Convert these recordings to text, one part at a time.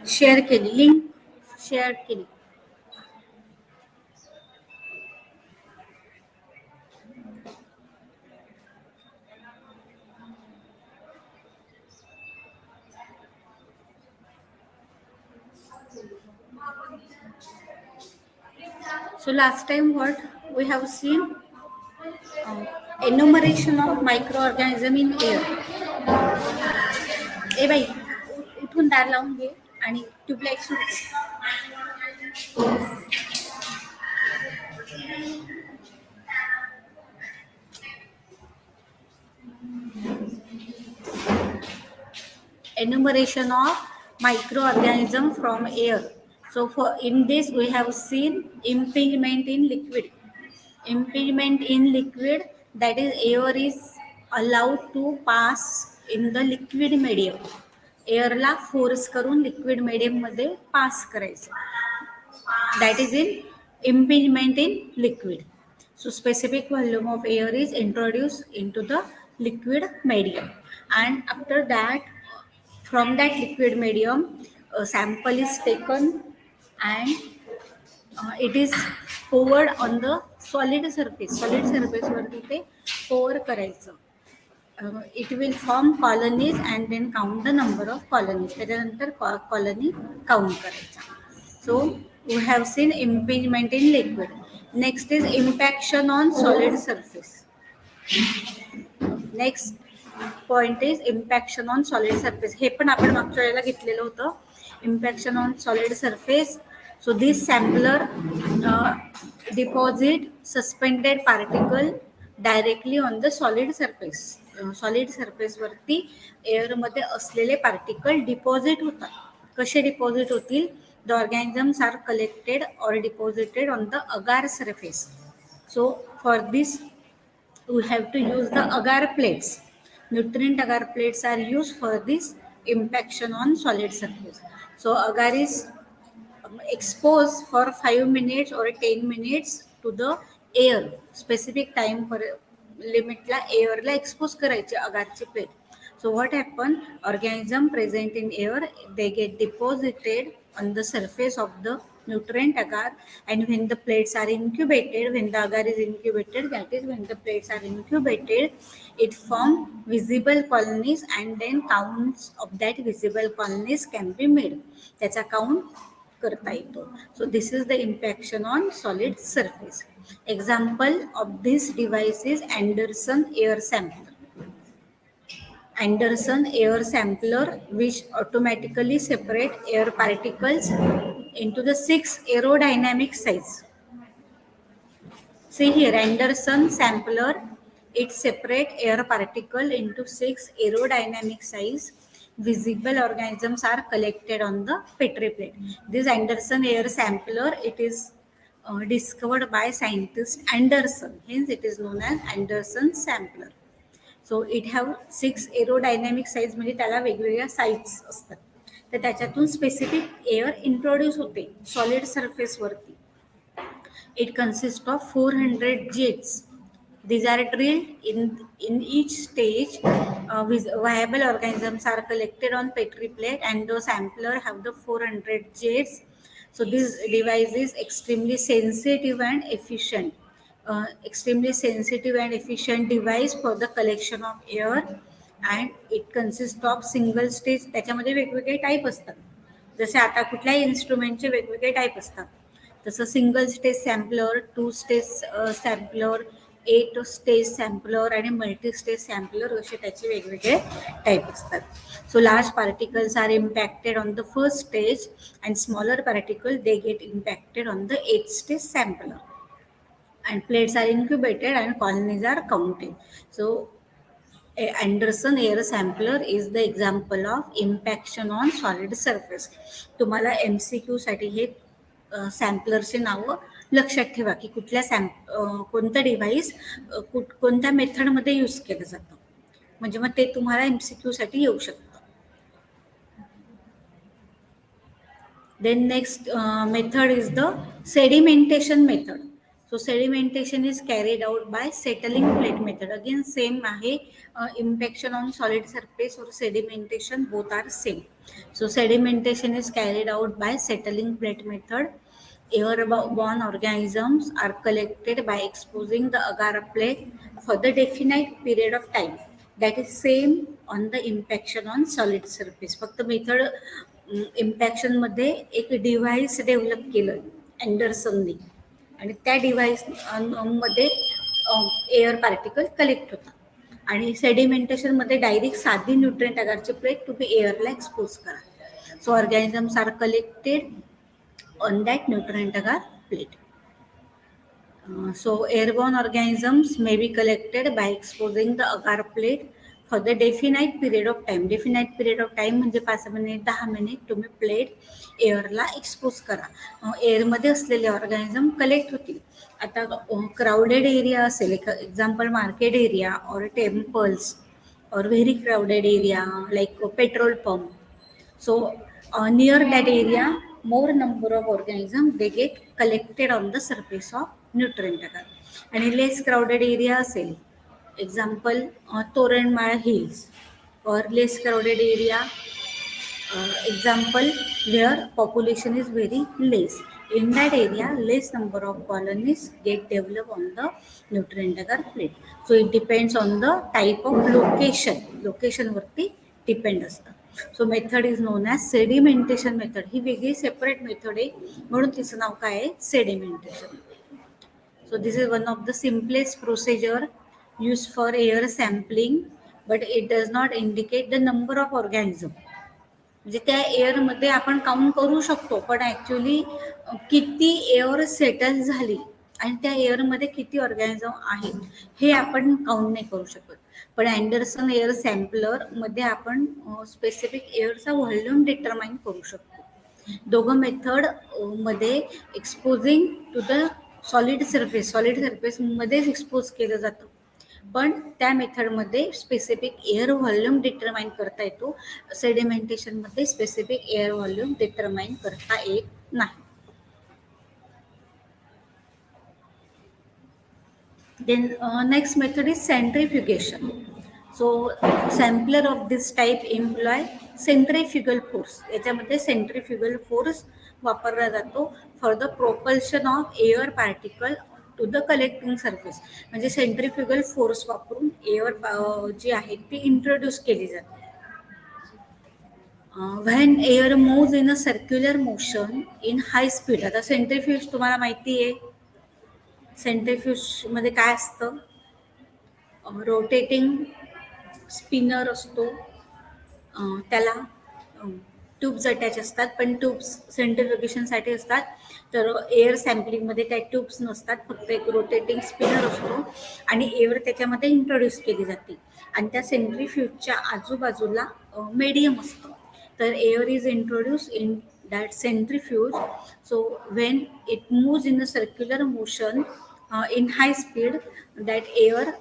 Share केली link share केली. So last time what we have seen, enumeration of microorganism in air. ए बाई उठून दार लावून घे आणि ट्यूबलाईट सुरू कर. Enumeration of microorganism from air. So for in this we have seen impingement in liquid. Impingement in liquid, that is air is allowed to pass in the liquid medium. एअरला force करून liquid medium मध्ये pass करायचं. That is in impingement in liquid. So specific volume of air is introduced into the liquid medium, and after that, from that liquid medium, a sample is taken and it is poured on the solid surface. Solid surface वरती ते pour करायचं. It will form colonies and then count the number of colonies. त्याच्यानंतर colony count करायचा. So we have seen impingement in liquid. Next is impaction on solid surface. Next point is impaction on solid surface. हे पण आपण मागच्या वेळेला घेतलेलं होतं. Impaction on solid surface. So this sampler deposit suspended particle directly on the solid surface. Solid सरफेसवरती एअरमध्ये असलेले पार्टिकल डिपॉझिट होतात. कसे डिपॉझिट होतील? The organisms are collected or deposited on the agar surface. So for this we have to use the agar plates. Nutrient agar plates are used for this impaction on solid surface. So agar is exposed for 5 minutes or 10 minutes to the air. Specific time for लिमिटला एअरला expose करायचे अगारची plate. So what happen, organism present in air they get deposited on the surface of the nutrient agar, and when the plates are incubated, when the agar is incubated, that is when the plates are incubated, it form visible colonies and then counts of that visible colonies can be made. त्याचा count करता येतो. So this is the impaction on solid surface. Example of this device is Anderson air sampler. Anderson air sampler, which automatically separate air particles into the 6 aerodynamic size. See here, Anderson sampler, it separate air particle into 6 aerodynamic size. Visible organisms are collected on the Petri plate. This Anderson air sampler, it is discovered by scientist Anderson. Hence it is known as Anderson sampler. So it have 6 aerodynamic size, म्हणजे त्याला वेगवेगळ्या size असतात. तर त्याच्यातून specific air introduce होते solid सरफेसवरती. It consists of 400 jets. These are drilled in each stage. Viable organisms are collected on Petri plate, and the sampler have the 400 jets. So this device is extremely sensitive and efficient. Extremely sensitive and efficient device for the collection of air, and it consists of single stage. त्याच्यामध्ये वेगवेगळे type असतात. जसे आता कुठल्याही इन्स्ट्रुमेंटचे वेगवेगळे type असतात, तसं single stage sampler, 2 stage sampler, eight stage sampler आणि मल्टी स्टेज सॅम्पलर असे त्याचे वेगवेगळे टाईप असतात. So large particles are impacted on the first stage and smaller particle they get impacted on the eight stage sampler. And plates are incubated and colonies are counted. So Anderson air sampler is the example of impaction on solid surface. तुम्हाला MCQ साठी हे सॅम्पलरचे नावं लक्षात ठेवा की कुठल्या कोणतं device कोणत्या मेथडमध्ये यूज केलं जातं, म्हणजे मग ते तुम्हाला MCQ साठी येऊ शकतं. Then next method is the sedimentation method. So sedimentation is carried out by settling plate method. Again same आहे, impaction on solid surface or sedimentation both are same. So sedimentation is carried out by settling plate method. Airborne organisms are collected by exposing the agar plate for the definite period of time. That is same on the impaction on solid surface. फक्त method इम्पॅक्शन मध्ये एक device develop केलं अँडरसनने आणि त्या device मध्ये air particle collect होतात आणि sedimentation मध्ये डायरेक्ट साधी न्यूट्रिएंट अगारची प्लेट तुम्ही एअरला एक्सपोज करा. So organisms are collected on that nutrient agar plate. So airborne organisms may be collected by exposing the agar plate for the definite period of time. Definite period of time म्हणजे 5 minute 10 minute तुम्ही plate एअरला expose करा. एअरमध्ये असलेले organism collect होतील. आता crowded area असेल, example market area और temples और very crowded area like petrol pump. So near that area, more number of organisms they get collected on the surface of nutrient agar. आणि less crowded area असेल, example Toranmal hills or less crowded area, example where population is very less. In that area, less number of colonies get developed on the nutrient agar plate. So it depends on the type of location. Location वरती depend असतं. So method is known as sedimentation method. ही वेगळी separate method आहे म्हणून तिचं नाव काय आहे, sedimentation. So this is one of the simplest procedure use for air sampling, but it does not indicate the number of organism. म्हणजे त्या एअरमध्ये आपण काउंट करू शकतो, पण ॲक्च्युली किती एअर सेटल झाली आणि त्या एअरमध्ये किती ऑर्गॅनिझम आहेत हे आपण काउंट नाही करू शकत. पण अँडरसन एअर सॅम्पलर मध्ये आपण स्पेसिफिक एअरचा व्हॉल्यूम डिटरमाइन करू शकतो. दोघं मेथड मध्ये exposing to the solid surface मध्येच एक्सपोज केलं जातं, पण त्या मेथडमध्ये स्पेसिफिक एअर व्हॉल्यूम डिटरमाइन करता येतो. सेडिमेंटेशन मध्ये स्पेसिफिक एअर व्हॉल्यूम डिटरमाइन करता येत नाही. Then next method is centrifugation. So sampler of this type employ centrifugal force. याच्यामध्ये centrifugal force वापरला जातो for the propulsion of air particle to the collecting surface. म्हणजे centrifugal force वापरून air जी आहे ती इंट्रोड्यूस केली जाते. When air moves in a circular motion in high speed. आता centrifuge तुम्हाला माहिती आहे, सेंट्रिफ्यूज मध्ये काय असतं, रोटेटिंग स्पिनर असतो, त्याला ट्यूब्स अटॅच असतात, पण ट्यूब्स सेंट्रिफ्युगेशनसाठी असतात. तर एअर सॅम्पलिंगमध्ये त्या ट्यूब्स नसतात, फक्त एक रोटेटिंग स्पिनर असतो आणि एअर त्याच्यामध्ये इंट्रोड्यूस केली जाते आणि त्या सेंट्रिफ्यूजच्या आजूबाजूला मीडियम असतं. तर air is introduce in that centrifuge. So when it moves in a circular motion in high speed, that air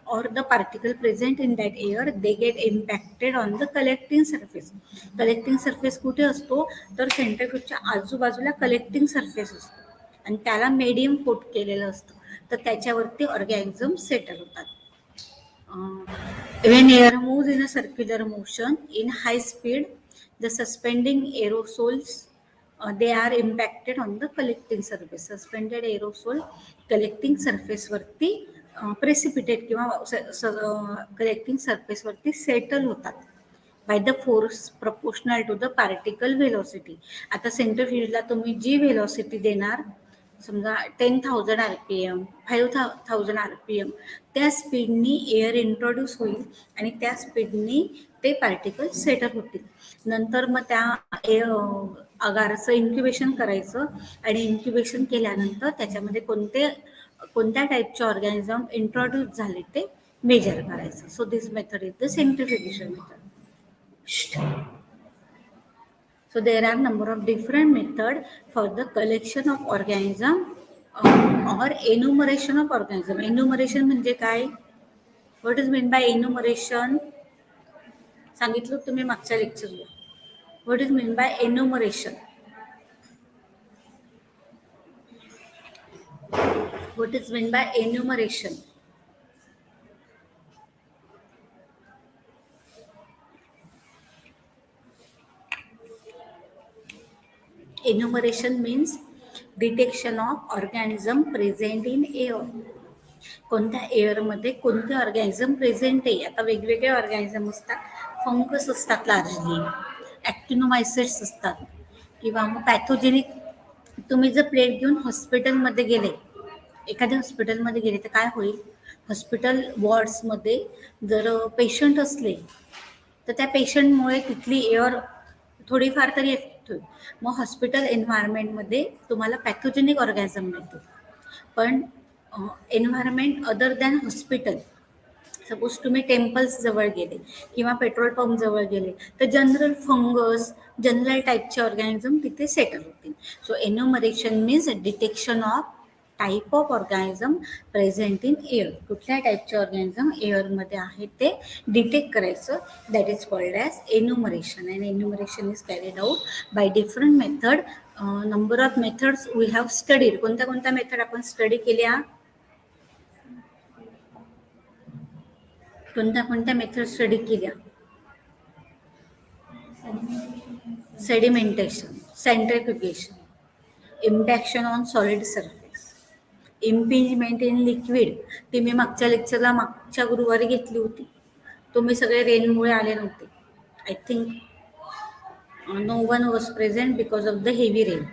or the particle present in that air they get impacted on the collecting surface. Collecting surface कुठे असतो, तर सेंट्रिफ्यूजच्या आजूबाजूला collecting surface असतो आणि त्याला medium coat केलेलं असतं, तर त्याच्यावरती ऑर्गॅनिझम सेटल होतात. When air moves in a circular motion in high speed, the suspending aerosols they are impacted on the collecting surface. Suspended aerosol collecting surface वरती precipitate किंवा collecting surface वरती settle होतात by the force proportional to the particle velocity. आता सेंट्रिफ्यूजला तुम्ही जी velocity देणार समजा 10,000 RPM, 5,000 RPM, त्या स्पीडनी air introduce होईल आणि त्या स्पीडनी ते पार्टिकल सेटल होतील. नंतर मग त्या अगाराचं इन्क्युबेशन करायचं आणि इन्क्युबेशन केल्यानंतर त्याच्यामध्ये कोणत्या टाईपचे ऑर्गॅनिझम इंट्रोड्यूस झाले ते मेजर करायचं. So this method is the centrifugation method. So there are number of different method for the collection of organism or enumeration of organism. Enumeration म्हणजे काय? What is meant by enumeration? सांगितलं तुम्ही मागच्या लेक्चरला. What is meant by enumeration? What is meant by enumeration? Enumeration means detection of organism present in air. कोणत्या एअरमध्ये कोणते organism present आहे. आता वेगवेगळे ऑर्गॅनिझम असतात. फंगस असतात लार्जली, ॲक्टिनोमायसिट्स असतात किंवा मग पॅथोजेनिक. तुम्ही जर प्लेट घेऊन हॉस्पिटलमध्ये गेले, एखाद्या हॉस्पिटलमध्ये गेले तर काय होईल, हॉस्पिटल वॉर्ड्समध्ये जर पेशंट असले तर त्या पेशंटमुळे तिथली एअर थोडीफार तरी इफेक्ट होईल. मग हॉस्पिटल एन्व्हायरमेंटमध्ये तुम्हाला पॅथोजेनिक ऑर्गॅनिझम मिळतील. पण environment other than hospital, suppose तुम्ही टेम्पल्स जवळ गेले किंवा पेट्रोल पंप जवळ गेले तर जनरल फंगस, जनरल टाईपचे ऑर्गॅनिझम तिथे सेटल होतील. So enumeration means detection of type of organism present in air. कुठल्या टाईपचे ऑर्गॅनिझम एअरमध्ये आहेत ते डिटेक्ट करायचं. That is called as enumeration. And enumeration is carried out by different method. Number of methods we have studied. कोणत्या कोणत्या method आपण study केल्या? कोणत्या कोणत्या मेथड स्टडी केल्या? Sedimentation, centrifugation, impaction on solid surface, impingement in liquid. ती मी मागच्या लेक्चरला मागच्या गुरुवारी घेतली होती. तुम्ही सगळे रेनमुळे आले नव्हते. I think no one was present because of the heavy rain.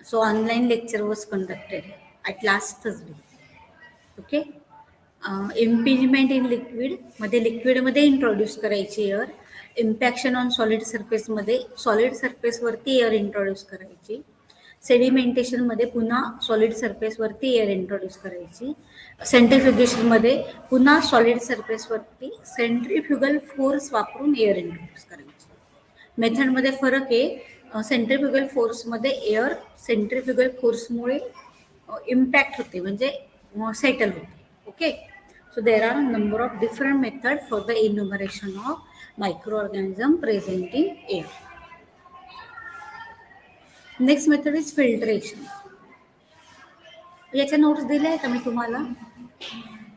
So online lecture was conducted at last Thursday. Okay. Impingement in liquid मध्ये लिक्विडमध्ये इंट्रोड्यूस करायची एअर. इम्पॅक्शन ऑन सॉलिड सरफेसमध्ये सॉलिड सरफेसवरती एअर इंट्रोड्यूस करायची. सेडिमेंटेशनमध्ये पुन्हा solid सरफेसवरती air introduce करायची. सेंट्रिफ्युगेशनमध्ये पुन्हा सॉलिड सरफेसवरती सेंट्रिफ्युगल फोर्स वापरून एअर इंट्रोड्यूस करायची. मेथडमध्ये फरक आहे. सेंट्रिफ्युगल फोर्समध्ये एअर सेंट्रिफ्युगल फोर्समुळे इम्पॅक्ट होते म्हणजे सेटल होते. Okay. So there are a number of different methods for the enumeration of microorganism present in air. Next method is filtration. याच्या notes दिल्या आहे का मी तुम्हाला?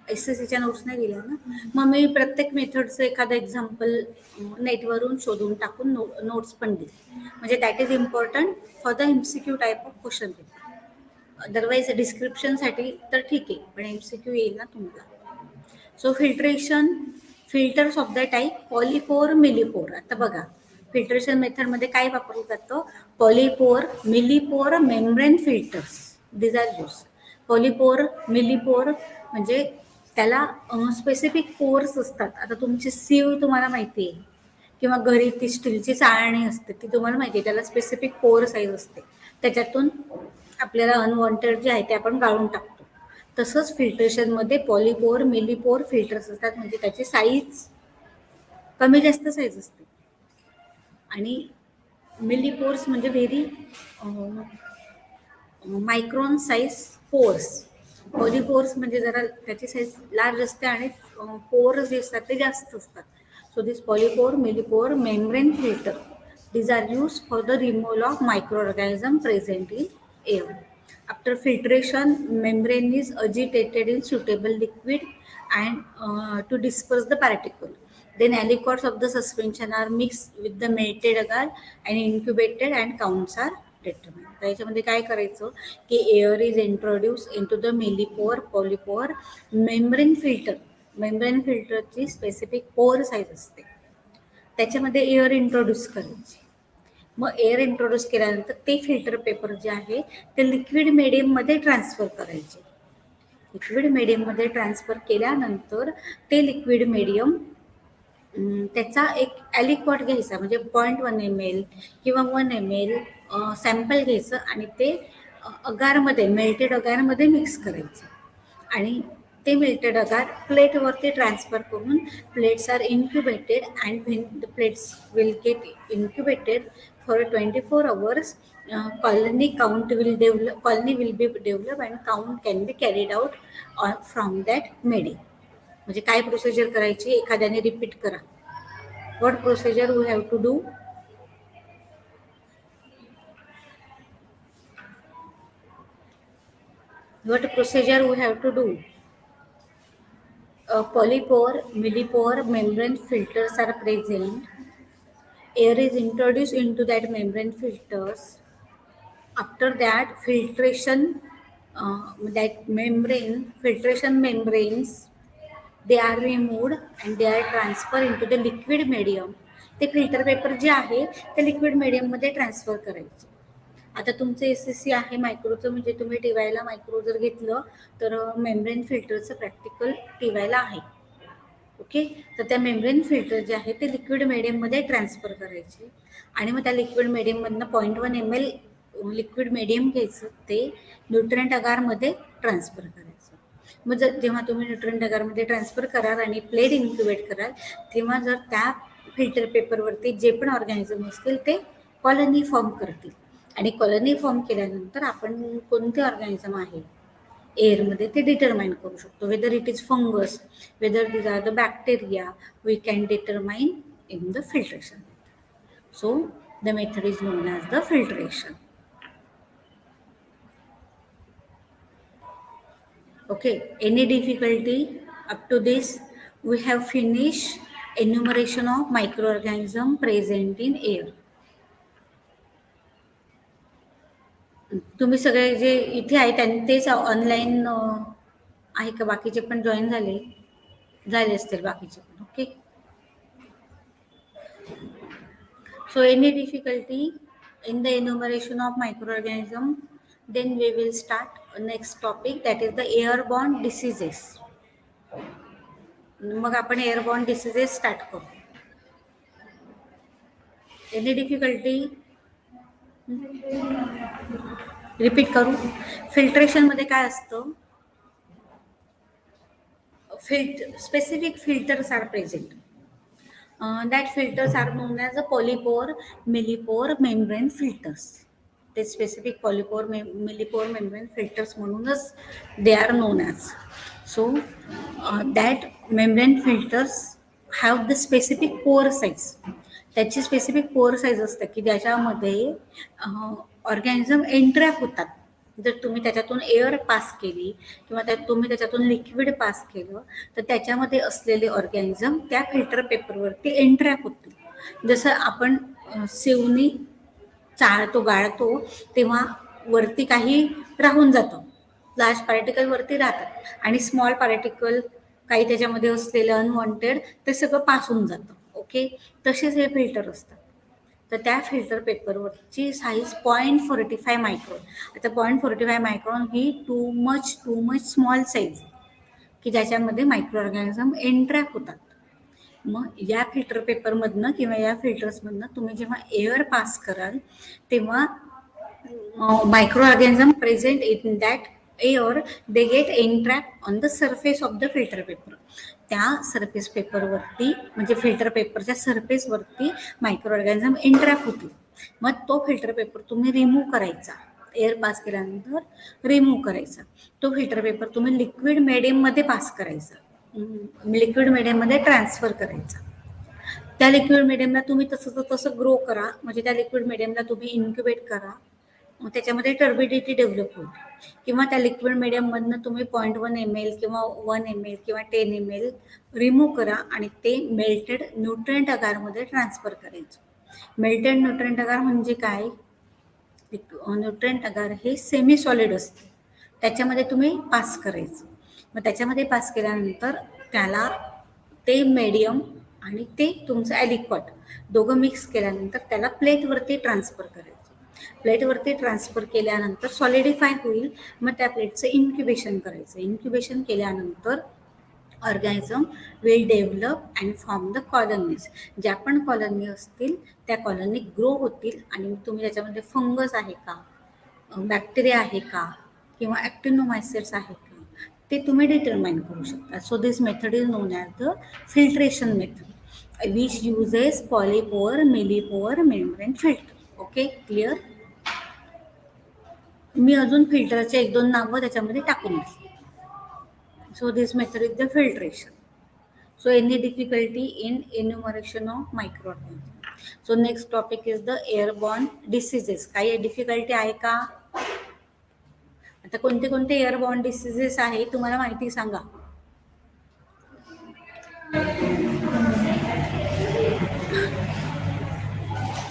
एसएससीच्या नोट्स नाही दिल्या ना. मग मी प्रत्येक मेथडचं एखादं एक्झाम्पल नेटवरून शोधून टाकून नोट्स पण दिले. म्हणजे that is important for the MCQ type of question paper. Otherwise डिस्क्रिप्शनसाठी तर ठीक आहे, पण एमसीक्यू येईल ना तुम्हाला. So filtration, filters of the type polypore, millipore. आता बघा फिल्ट्रेशन मेथडमध्ये काय वापरलं जातं? Polypore, millipore, membrane filters. These are use. Polypore, millipore म्हणजे त्याला स्पेसिफिक पोर्स असतात. आता तुमची सीव तुम्हाला माहिती आहे किंवा घरी ती स्टीलची चाळणी असते ती तुम्हाला माहिती आहे, त्याला स्पेसिफिक पोर साईज असते. त्याच्यातून आपल्याला अनवॉन्टेड जे आहे ते आपण गाळून टाकतो. तसंच फिल्ट्रेशनमध्ये पॉलिपोर, मिलीपोर फिल्टर्स असतात. म्हणजे त्याची साईज कमी जास्त साईज असते. आणि मिलीपोर्स म्हणजे व्हेरी मायक्रॉन साईज पोर्स. पॉलिपोर्स म्हणजे जरा त्याची साईज लार्ज असते आणि पोर्स जे असतात ते जास्त असतात. So this polypore, millipore, membrane filter, these are used for the removal of microorganisms present in air. After filtration, membrane is agitated in suitable liquid and to disperse the particle. Then aliquots of the suspension are mixed with the melted agar and incubated and counts are determined. त्याच्यामध्ये काय करायचं की air is introduce into the millipore, polypore, membrane filter. Membrane फिल्टरची specific pore size असते, त्याच्यामध्ये air introduce करायची. मग air introduce केल्यानंतर ते फिल्टर पेपर जे आहे ते लिक्विड मीडियममध्ये ट्रान्सफर करायचे. लिक्विड मीडियममध्ये ट्रान्सफर केल्यानंतर ते लिक्विड मीडियम त्याचा एक ॲलिक्वाट घ्यायचा, म्हणजे 0.1 ml किंवा 1 ml सॅम्पल घ्यायचं आणि ते अगारमध्ये, मेल्टेड अगारमध्ये मिक्स करायचं आणि ते मेल्टेड अगार प्लेटवरती ट्रान्सफर करून plates are incubated and when the plates will get incubated for 24 hours, colony will be developed and count can be carried out from that medium. म्हणजे काय प्रोसिजर करायची एखाद्याने repeat करा. What procedure we have to do? What procedure we have to do? Polypore, millipore membrane filters are present. Air is introduced into that membrane filters. After that, filtration membranes, they are removed and they are transferred into the liquid medium. ते filter paper जे आहे ते liquid मीडियममध्ये transfer करायचे. आता तुमचं SSC आहे मायक्रोचं, म्हणजे तुम्ही टीवायला मायक्रो जर घेतलं तर मेम्ब्रेन फिल्टरचं प्रॅक्टिकल टीवायला आहे. ओके, तर त्या मेम्ब्रेन फिल्टर जे आहे ते लिक्विड मीडियममध्ये ट्रान्सफर करायचे आणि मग त्या लिक्विड मीडियममधनं 0.1 ml लिक्विड मीडियम घ्यायचं, ते न्यूट्रंट अगारमध्ये ट्रान्सफर करायचं. मग जेव्हा तुम्ही न्यूट्रंट अगारमध्ये ट्रान्सफर कराल आणि प्लेट इन्क्युबेट कराल, तेव्हा जर त्या फिल्टर पेपरवरती जे पण ऑर्गॅनिझम असतील ते कॉलनी फॉर्म करतील आणि कॉलनी फॉर्म केल्यानंतर आपण कोणते ऑर्गॅनिझम आहे एअरमध्ये ते डिटरमाइन करू शकतो. Whether it is fungus, whether these are the bacteria, we can determine in the filtration. So the method is known as the filtration. Okay, any difficulty up to this? We have finished enumeration of microorganism present in air. तुम्ही सगळे जे इथे आहे त्यांनी तेच online आहे का? बाकीचे पण जॉईन झाले असतील बाकीचे पण. Okay, so any difficulty in the enumeration of microorganism? Then we will start next topic, that is the airborne diseases. मग आपण एअरबॉर्न डिसीजेस स्टार्ट करू. Any difficulty? रिपीट करू. फिल्ट्रेशनमध्ये काय असतं? Specific filters are present. That filters are known as a polypore, millipore membrane filters. ते specific polypore millipore membrane filters म्हणूनच they are known as. So that membrane filters have the specific pore size. त्याची specific pore size असते की ज्याच्यामध्ये organism एंट्रॅप होतात. जर तुम्ही त्याच्यातून एअर पास केली किंवा तुम्ही त्याच्यातून लिक्विड पास केलं तर त्याच्यामध्ये असलेले ऑर्गॅनिझम त्या फिल्टर पेपरवरती एंट्रॅप होतील. जसं आपण सेवनी चाळतो, गाळतो, तेव्हा वरती काही राहून जातं, लार्ज पार्टिकल वरती राहतात आणि स्मॉल पार्टिकल काही त्याच्यामध्ये असलेलं अनवॉन्टेड ते सगळं पास होऊन जातं. ओके, तसेच हे फिल्टर असतात. तर त्या फिल्टर पेपरवरची साईज 0.45 मायक्रॉन. आता 0.45 मायक्रॉन ही टू मच स्मॉल साईज की ज्याच्यामध्ये मायक्रो ऑर्गॅनिझम एंट्रॅप होतात. मग या फिल्टर पेपरमधनं किंवा या फिल्टर्समधनं तुम्ही जेव्हा एअर पास कराल तेव्हा micro organism present in that air they get entrap on the surface of the filter paper. त्या सरफेस पेपरवरती म्हणजे फिल्टर पेपरच्या सरफेसवरती मायक्रो ऑर्गॅनिझम एंट्रॅप होतील. मग तो फिल्टर पेपर तुम्ही रिमूव्ह करायचा, एअर पास केल्यानंतर रिमूव्ह करायचा. तो फिल्टर पेपर तुम्ही लिक्विड मीडियममध्ये पास करायचा, लिक्विड मीडियममध्ये ट्रान्सफर करायचा. त्या लिक्विड मीडियमला तुम्ही तसं ग्रो करा, म्हणजे त्या लिक्विड मीडियमला तुम्ही इन्क्युबेट करा, त्याच्यामध्ये टर्बिडिटी डेव्हलप होईल. किंवा त्या लिक्विड मीडियममधनं तुम्ही 0.1 ml किंवा 1 ml किंवा 10 ml रिमूव्ह करा आणि ते मेल्टेड न्यूट्रंट अगारमध्ये ट्रान्सफर करायचं. मेल्टेड न्यूट्रंट अगार म्हणजे काय? न्यूट्रंट अगार हे सेमी सॉलिड असते, त्याच्यामध्ये तुम्ही पास करायचं. मग त्याच्यामध्ये पास केल्यानंतर त्याला ते मीडियम आणि ते तुमचं ॲलिक्वॉट दोघं मिक्स केल्यानंतर त्याला प्लेटवरती ट्रान्सफर करायचं. प्लेटवरती ट्रान्सफर केल्यानंतर सॉलिडिफाय होईल. मग त्या प्लेटचं इन्क्युबेशन करायचं. इन्क्युबेशन केल्यानंतर organism will develop and form the colonies. ज्या पण कॉलनी असतील त्या कॉलनी ग्रो होतील आणि तुम्ही त्याच्यामध्ये फंगस आहे का, बॅक्टेरिया आहे का, किंवा ॲक्टिनोमायसिट्स आहे का, ते तुम्ही डिटरमाइन करू शकता. So this method is known as the filtration method which uses polypore, millipore membrane filter. Okay, clear. मी अजून फिल्टरचे 1-2 नावं त्याच्यामध्ये टाकून दिली. So this method is the filtration. So any difficulty in enumeration of microorganisms? So next topic is the airborne diseases. काही difficulty आहे का? आता कोणते कोणते एअरबॉर्न डिसीजेस आहे तुम्हाला माहिती सांगा.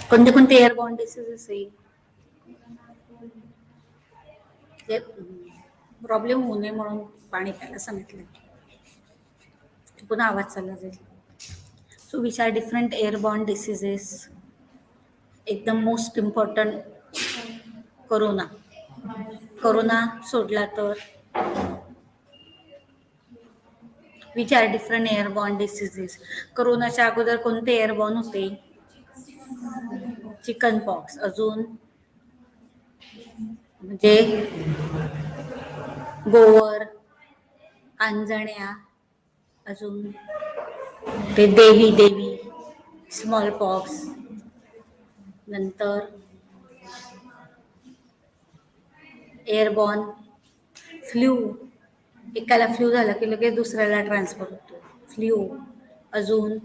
कोणते कोणते एअरबॉर्न डिसीजेस आहे? प्रॉब्लेम होऊ नये म्हणून पाणी प्यायला सांगितलं. पुन्हा आवाज चालला जाईल. So which are different airborne diseases. एकदम मोस्ट इम्पॉर्टंट कोरोना. कोरोना सोडला तर which are different airborne diseases. कोरोनाच्या अगोदर कोणते एअरबॉर्न होते? Chicken pox. अजून म्हणजे गोवर, अंजण्या, अजून ते देवी स्मॉल पॉक्स, नंतर एअरबॉर्न फ्ल्यू. एकाला फ्ल्यू झाला की लगेच दुसऱ्याला ट्रान्सफर होतो फ्ल्यू. अजून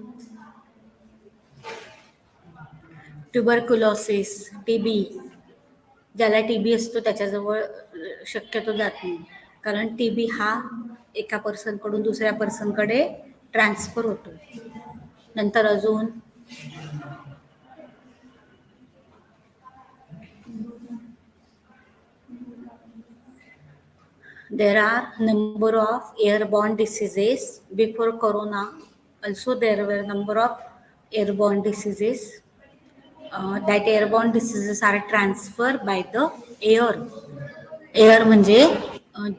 ट्युबरक्युलोसिस, टीबी. ज्याला टीबी असतो त्याच्याजवळ शक्यतो जात नाही, कारण टीबी हा एका पर्सनकडून दुसऱ्या पर्सनकडे ट्रान्सफर होतो. नंतर अजून there are number of airborne diseases before corona. Also there were number of airborne diseases. That airborne diseases are transferred by the air. Air म्हणजे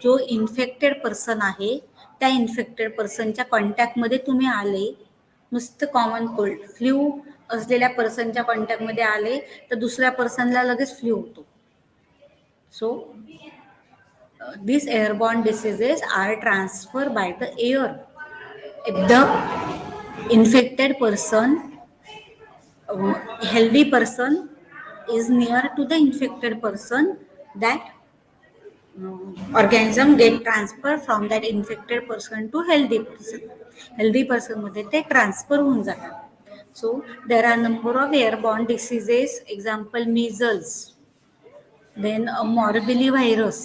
जो इन्फेक्टेड पर्सन आहे त्या इन्फेक्टेड पर्सनच्या कॉन्टॅक्टमध्ये तुम्ही आले, नुसतं कॉमन कोल्ड फ्ल्यू असलेल्या पर्सनच्या कॉन्टॅक्टमध्ये आले तर दुसऱ्या पर्सनला लगेच फ्ल्यू होतो. So these airborne diseases are transferred by the air. If the infected person, healthy person is near to the infected person, that organism get transferred from that infected person to healthy person. Healthy person मध्ये ते transfer होऊन जातात. So there are number of airborne diseases. Example, measles, then morbillivirus,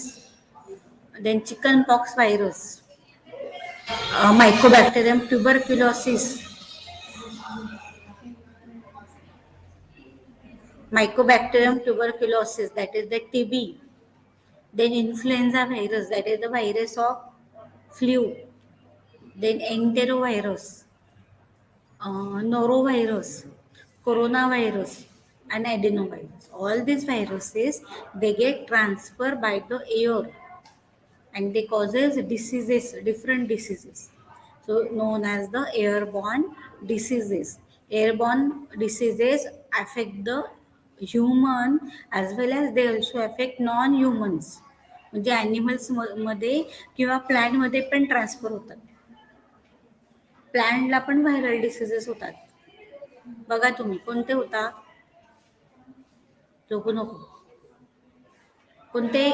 then chicken pox virus, mycobacterium tuberculosis, that is the TB, then influenza virus, that is the virus of flu, then enterovirus, norovirus, coronavirus, and adenovirus. All these viruses, they get transferred by the air and they causes diseases, different diseases, so known as the airborne diseases. Airborne diseases affect the human as well as they also affect non-humans. म्हणजे animals मध्ये किंवा plant मध्ये पण transfer होतात. प्लॅन्टला पण viral diseases होतात. बघा तुम्ही कोणते होतात, झोपू नको. कोणते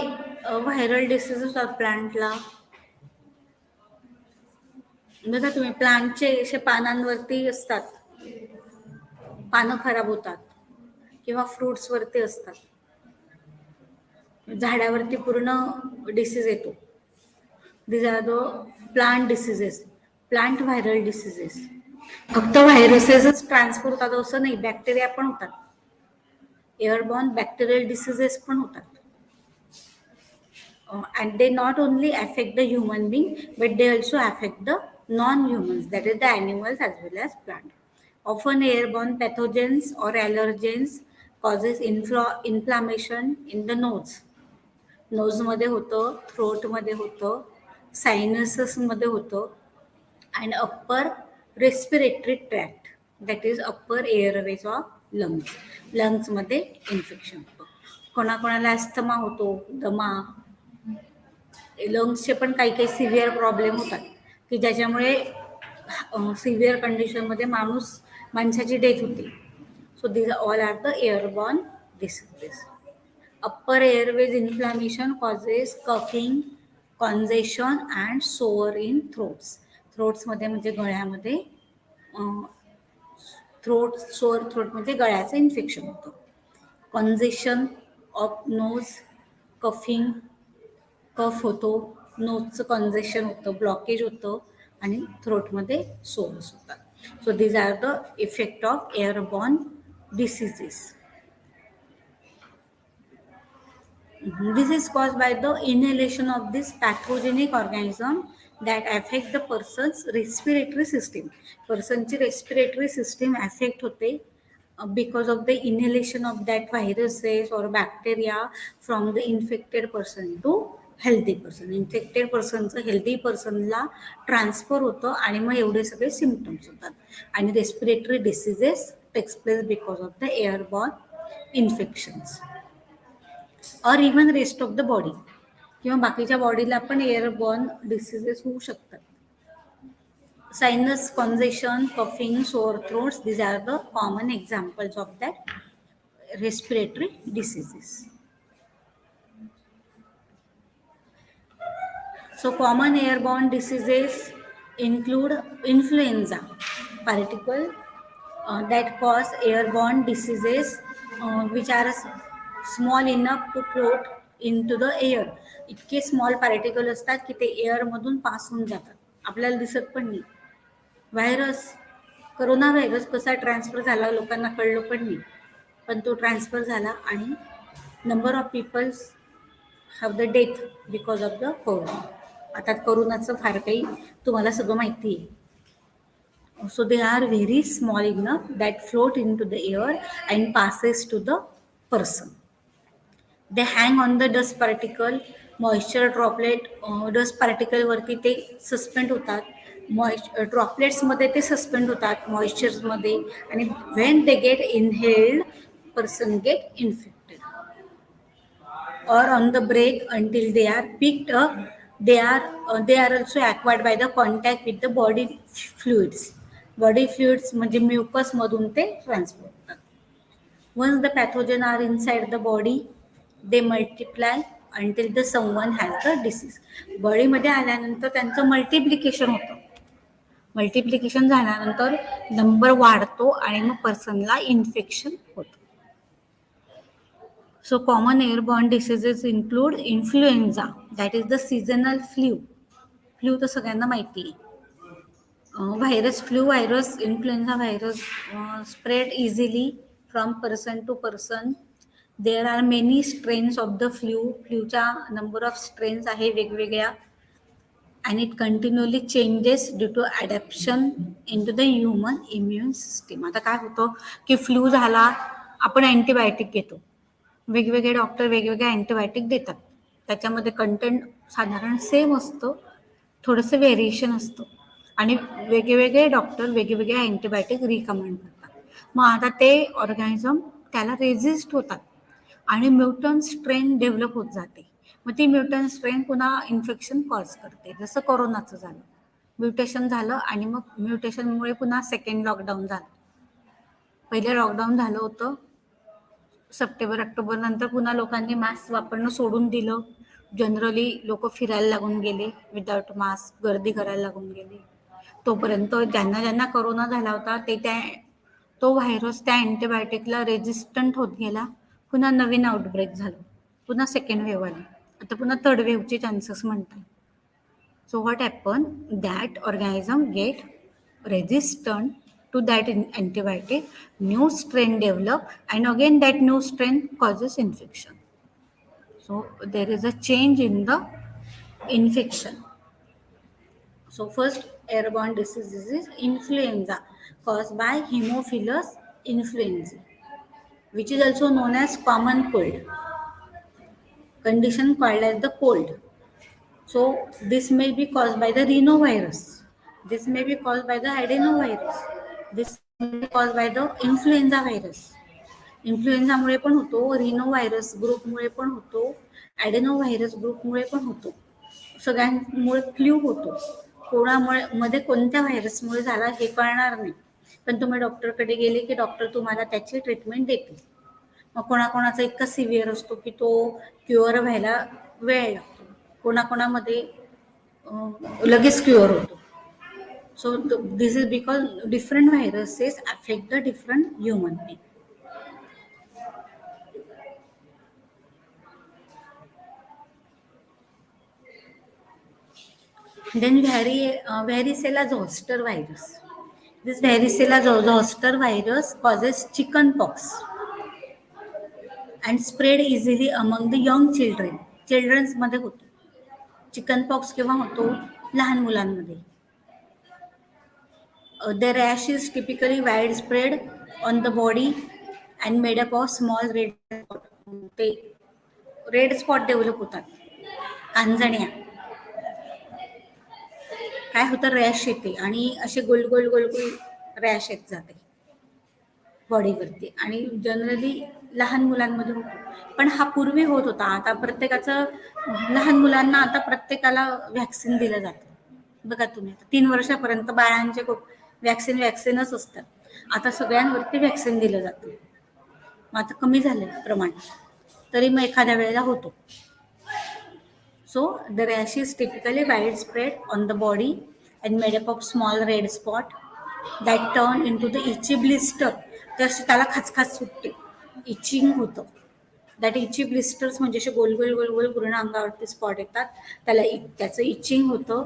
व्हायरल डिसीज होतात प्लांटला? बघा तुम्ही, प्लांटचे असे पानांवरती असतात, पानं खराब होतात, किंवा फ्रुट्स वरती असतात, झाडावरती पूर्ण डिसीज येतो. This are the plant diseases, plant viral diseases. फक्त व्हायरसेसच ट्रान्सफर होतात असं नाही, बॅक्टेरिया पण होतात. एअरबॉर्न बॅक्टेरियल डिसीजेस पण होतात. And they not only affect the human being but they also affect the non-humans, that is the animals as well as plant. Often airborne pathogens or allergens causes inflammation in the nose. नोजमध्ये होतं, थ्रोटमध्ये होतं, सायनससमध्ये होतं, and upper respiratory tract, that is upper airways of lungs मध्ये infection होतं. कोणाकोणाला asthma होतो, दमा, लंग्सचे पण काही काही सिव्हिअर प्रॉब्लेम होतात की ज्याच्यामुळे सिव्हिअर कंडिशनमध्ये माणसाची डेथ होते. So these all are the airborne diseases. Upper airways inflammation causes coughing, congestion and sore in throats. थ्रोट्समध्ये म्हणजे गळ्यामध्ये सोअर थ्रोट म्हणजे गळ्याचं इन्फेक्शन होतं. Congestion of nose, coughing, cough होतो, नोजचं कॉन्जेशन होतं, ब्लॉकेज होतं आणि थ्रोटमध्ये सोर्स होतात. So these are the effect of airborne diseases. This is caused by the inhalation of this pathogenic organism that affect the person's respiratory system. Personची respiratory system affect होते because of the inhalation of that viruses or bacteria from the infected person to healthy person. Infected personचं healthy personला transfer होतं आणि मग एवढे सगळे symptoms होतात आणि respiratory diseases takes place because of the airborne infections. और even rest of the body किंवा बाकीच्या बॉडीला पण एअरबॉर्न डिसीजेस होऊ शकतात. Sinus, congestion, coughing, sore throats, these are the common examples of that respiratory diseases. So common airborne diseases include influenza, particle that cause airborne diseases which are small enough to float into the air. इतके small particle असतात की ते एअरमधून pass होऊन जातात, आपल्याला दिसत पण नाही. व्हायरस, कोरोना व्हायरस कसा ट्रान्सफर झाला लोकांना कळलं पण नाही, पण तो ट्रान्सफर झाला आणि number of peoples have the death because of the corona. आता कोरोनाचं फार काही तुम्हाला सगळं माहिती आहे. So they are very small enough that float into the air and passes to the person. They hang on the dust particle, moisture droplet, dust particle वरती ते सस्पेंड होतात, ड्रॉपलेट्स मध्ये ते सस्पेंड होतात मॉइश्चर्स मध्ये, आणि when they get inhaled person get infected or on the break until they are picked up. They are also acquired by the contact with the body fluids. Body fluids म्हणजे mucus मधून ते transfer होतात. Once the pathogen are inside the body they multiply until the someone has the disease. बॉडीमध्ये आल्यानंतर त्यांचं multiplication होतं. Multiplication झाल्यानंतर number वाढतो आणि मग पर्सनला इन्फेक्शन होतं. So common airborne diseases include influenza, that is the seasonal flu. Flu तर सगळ्यांना माहिती आहे. Virus, flu virus, influenza virus spread easily from person to person. There are many strains of the flu. फ्लूच्या number of strains आहे वेगवेगळ्या, and it continually changes due to adaptation into the human immune system. आता काय होतं की flu झाला, आपण antibiotic घेतो, वेगवेगळे डॉक्टर वेगवेगळे अँटीबायोटिक देतात, त्याच्यामध्ये कंटेंट साधारण सेम असतं, थोडंसं व्हेरिएशन असतं आणि वेगवेगळे डॉक्टर वेगवेगळे अँटीबायोटिक रिकमेंड करतात. मग आता ते ऑर्गॅनिझम त्याला रेझिस्ट होतात आणि म्युटंट स्ट्रेन डेव्हलप होत जाते. मग ती म्युटंट स्ट्रेन पुन्हा इन्फेक्शन कॉज करते. जसं कोरोनाचं झालं, म्युटेशन झालं आणि मग म्युटेशनमुळे पुन्हा सेकंड लॉकडाऊन झालं. पहिले लॉकडाऊन झालं होतं सप्टेंबर ऑक्टोबर नंतर, पुन्हा लोकांनी मास्क वापरणं सोडून दिलं. जनरली लोक फिरायला लागून गेले विदाउट मास्क, गर्दी करायला लागून गेले. तोपर्यंत ज्यांना कोरोना झाला होता तो व्हायरस त्या अँटीबायोटिकला रेजिस्टंट होत गेला. पुन्हा नवीन आउटब्रेक झालं, पुन्हा सेकंड वेव्ह आली, आता पुन्हा थर्ड वेव्हचे चान्सेस म्हणतात. So what happen that organism get resistant to that antibiotic, new strain develop and again that new strain causes infection. So there is a change in the infection. So first airborne disease is influenza caused by Haemophilus influenzae, which is also known as common cold, condition called as the cold. So this may be caused by the rhinovirus. This may be caused by the adenovirus. This may be caused by the influenza virus. इन्फ्लुएन्झामुळे पण होतो, Reno virus ग्रुपमुळे पण होतो, ॲडेनो virus ग्रुपमुळे पण होतो, सगळ्यांमुळे flu होतो. कोणामुळे मध्ये कोणत्या व्हायरसमुळे झाला हे कळणार नाही, पण तुम्ही डॉक्टरकडे गेले की डॉक्टर तुम्हाला त्याची ट्रीटमेंट देतील. मग कोणाकोणाचा इतका सिव्हिअर असतो की तो क्युअर व्हायला वेळ लागतो, कोणाकोणामध्ये लगेच क्युअर होतो. So this is because different viruses affect the different human being. Then varicella zoster virus. This varicella zoster virus causes chicken pox and spread easily among the young children. Children's मध्ये होतो. Chicken pox केव्हा होतो? लहान मुलांमध्ये. The rash is typically widespread on the body and made up of small red spot. ते red spot develop होतात, कांजण्या. काय होतं? रॅश येते आणि असे गोल गोल गोल गोल रॅश येत जाते बॉडीवरती, आणि जनरली लहान मुलांमध्ये होतो. पण हा पूर्वी होत होता. आता प्रत्येकाचं, लहान मुलांना आता प्रत्येकाला व्हॅक्सिन दिलं जातं. बघा तुम्ही, आता 3 वर्षापर्यंत बाळांचे व्हॅक्सिनच असतात. आता सगळ्यांवरती व्हॅक्सिन दिलं जातं. मग आता कमी झालं प्रमाण, तरी मग एखाद्या वेळेला होतो. So the rash is typically widespread on the body and made up of small red spot that turn into the itchy blister. त्याला खचखच सुटते, इचिंग होतं. दॅट इची ब्लिस्टर्स म्हणजे असे गोल गोल गोल गोल पूर्ण अंगावरती स्पॉट येतात, त्याचं इचिंग होतं.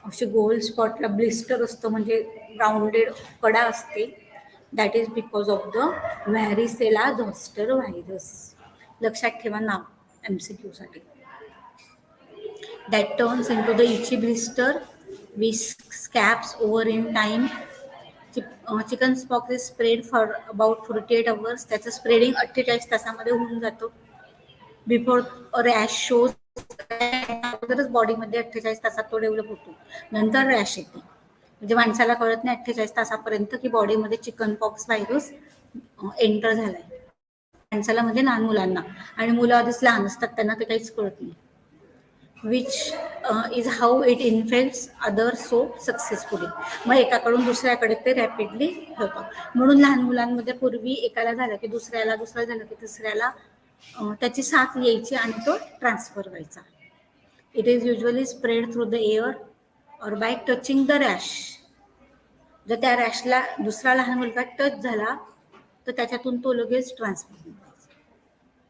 असे गोल स्पॉटला ब्लिस्टर असतं, म्हणजे राऊंडेड कडा असते. That is because of the varicella zoster virus. लक्षात ठेवा नाव MCQ साठी. That turns into the itchy blister which scabs over in time. Chicken pox is spread for about 48 hours. त्याचं स्प्रेडिंग 48 तासामध्ये होऊन जातं. बिफोर रॅश शोज, अगोदरच बॉडीमध्ये 48 तासात तो डेव्हलप होतो, नंतर रॅश येते. म्हणजे माणसाला कळत नाही 48 तासापर्यंत की बॉडीमध्ये चिकन पॉक्स व्हायरस एंटर झालाय. माणसाला म्हणजे लहान मुलांना, आणि मुलं आधीच लहान असतात, त्यांना ते काहीच कळत नाही. which is how it infects others so successfully. मग एकाकडून दुसऱ्याकडे ते रॅपिडली होतं. म्हणून लहान मुलांमध्ये पूर्वी एकाला झालं की दुसऱ्याला, दुसरा झालं की तिसऱ्याला त्याची साथ यायची आणि तो ट्रान्सफर व्हायचा. It is usually spread through the air और बाय टचिंग द रॅश. जर त्या रॅशला दुसरा लहान मुलगा टच झाला तर त्याच्यातून तो लगेच ट्रान्सफर व्हायचा.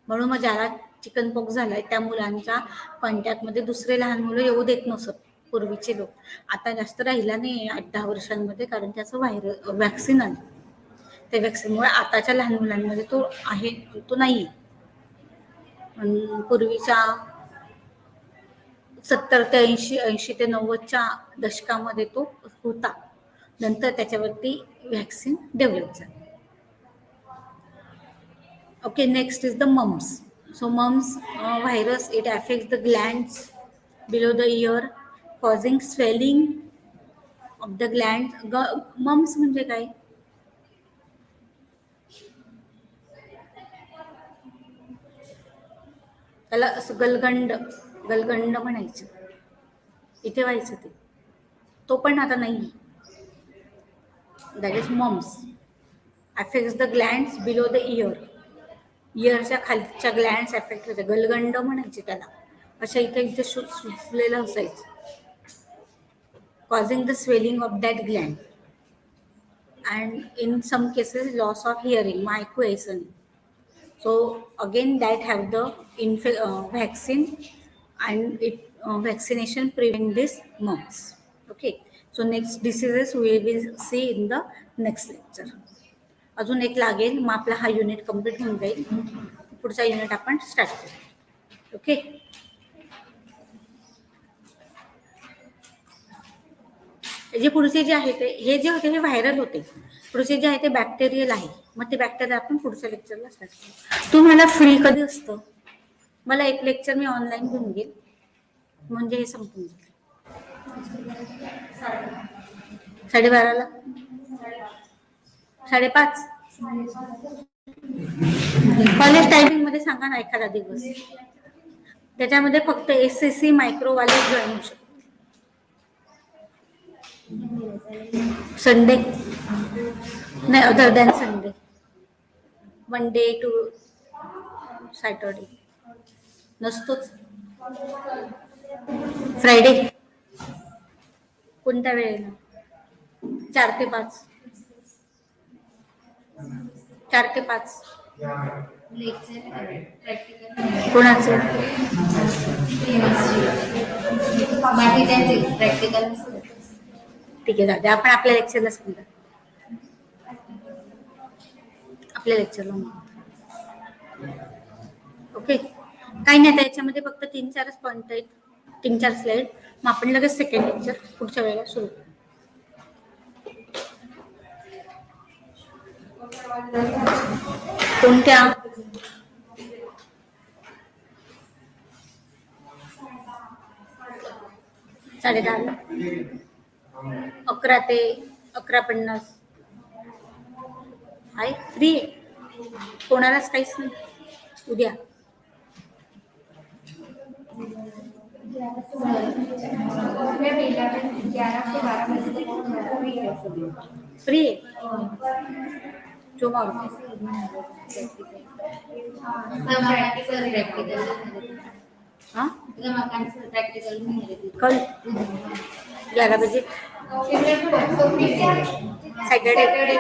म्हणून मग ज्याला चिकन पॉक्स झालाय त्या मुलांच्या कॉन्टॅक्टमध्ये दुसरे लहान मुलं येऊ देत नसत पूर्वीचे लोक. आता जास्त राहिला नाही 8-10 वर्षांमध्ये, कारण त्याचं व्हॅक्सिन आलं. त्या व्हॅक्सिनमुळे आताच्या लहान मुलांमध्ये तो आहे, तो नाही. पूर्वीच्या 70 ते 80 ते 90च्या दशकामध्ये तो होता. नंतर त्याच्यावरती व्हॅक्सिन डेव्हलप झाली. Okay, next is the mumps. So mumps virus, it affects the glands below the ear, causing swelling of the glands. Mumps म्हणजे काय? त्याला असं गलगंड म्हणायचं, इथे व्हायचं ते. तो पण आता नाही. That is mumps. Affects the glands below the ear. इयरच्या खालच्या ग्लँड्स अफेक्ट होते, गलगंड म्हणायचे त्याला. अशा इथे सुचलेलं असायचं. Causing the swelling of that Gland and in some cases loss of hearing, mycoason. So again that have the vaccine, and vaccination prevent this mumps. Okay, so next diseases we will see in the next lecture. अजून एक लागेल, मग आपला हा unit complete होऊन जाईल. पुढचा unit आपण स्टार्ट करू. ओके. जे पुढचे जे आहे ते हे जे होते हे व्हायरल होते, पुढचे जे आहे ते बॅक्टेरियल आहे. मग ते बॅक्टेरिया आपण पुढच्या लेक्चरला स्टार्ट करू. तुम्हाला फ्री कधी असतं? मला एक लेक्चर मी ऑनलाईन घेऊन घेईल, म्हणजे हे संपून जाईल. 12:30ला? 5:30? कॉलेज टायमिंग मध्ये सांगा ना एखादा दिवस, त्याच्यामध्ये फक्त SSC मायक्रोवाले जॉईन होऊ शकतो. संडे नाही, other than Sunday, Monday to Saturday नसतोच. फ्रायडे कोणत्या वेळेला? 4 ते 5. 4 ते 5 कोणाचं? प्रॅक्टिकल. ठीक आहे, जाते आपण आपल्या लेक्चरला सांगा, आपल्या लेक्चरला. ओके, काही नाही, त्याच्यामध्ये फक्त 3-4 पॉइंट आहेत, 3-4 स्लाइड. मग आपण लगेच सेकंड लेक्चर पुढच्या वेळेला सुरू. कोणत्या? 10:30ला? 11 ते 11:50 आहे, फ्री आहे, कोणालाच काहीच नाही. उद्या फ्री आहे. हाँ कल 11 बजे सैटरडे।